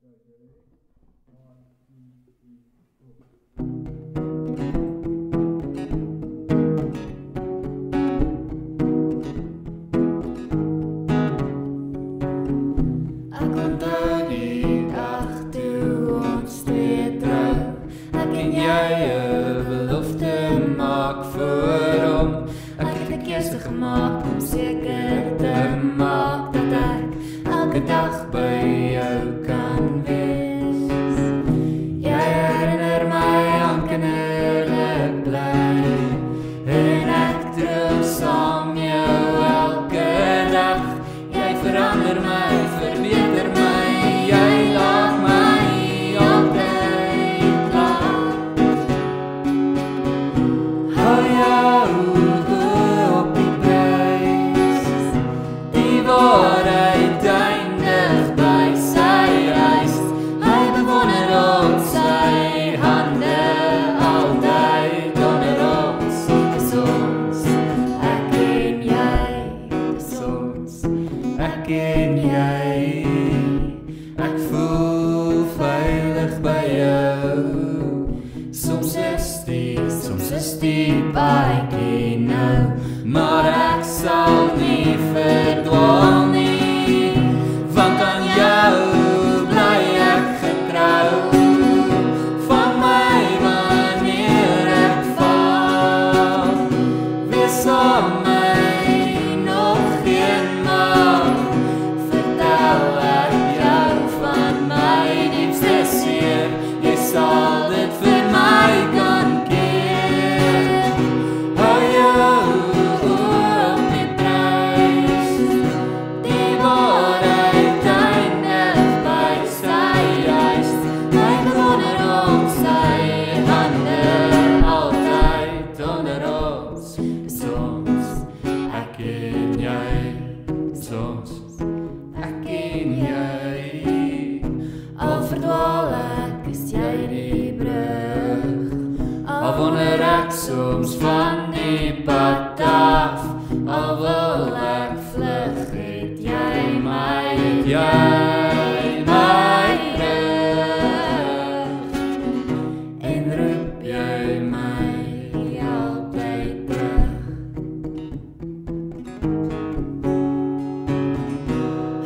Ek onthou die dag toe ons twee trou. Ek en jy 'n belofte maak voor hom. Ek het 'n keuse gemaak om seker te maak dat ek elke dag by jou kan wees. Jy herinner my aan kinderlik bly, en ek droom saam jou elke dag. Jy verander my, verbeter my, jy laat my altyd lag. Hou jou op die prijs, die waarheid eindig by sy huis. Hy bewonder ons, sy hande altyd onder ons. Dis ons, ek en jy, dis ons, ek en jy. Ek voel veilig by jou. Soms is die paadjie nou, maar ek sal nie verdwaal nie, want aan jou bly ek getrou. Vang my wanneer ek val, wees saam my nog eenmaal. Vertel ek jou van my diepste seer, jy sal dit vir my kan keer. Hou jou op die prijs, die waarheid eindig by sy huis. Hy bewonder ons, sy hande altyd onder ons. Dis ons, ek en jy, dis ons, ek en jy. Al verdwaal ek, is jy die brug. Al wonder ek soms van die pad af. Al wil ek vlug, het jy my terug. En roep jy my altyd terug.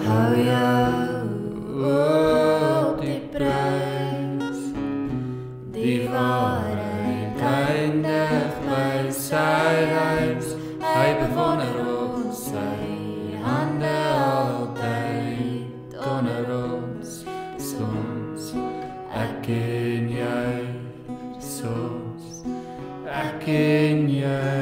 Hou jou op die prijs, die waarheid eindig by sy huis. Hy bewonder ons, sy hande altyd onder ons. Dis ons, ek en jy, dis ons, ek en jy.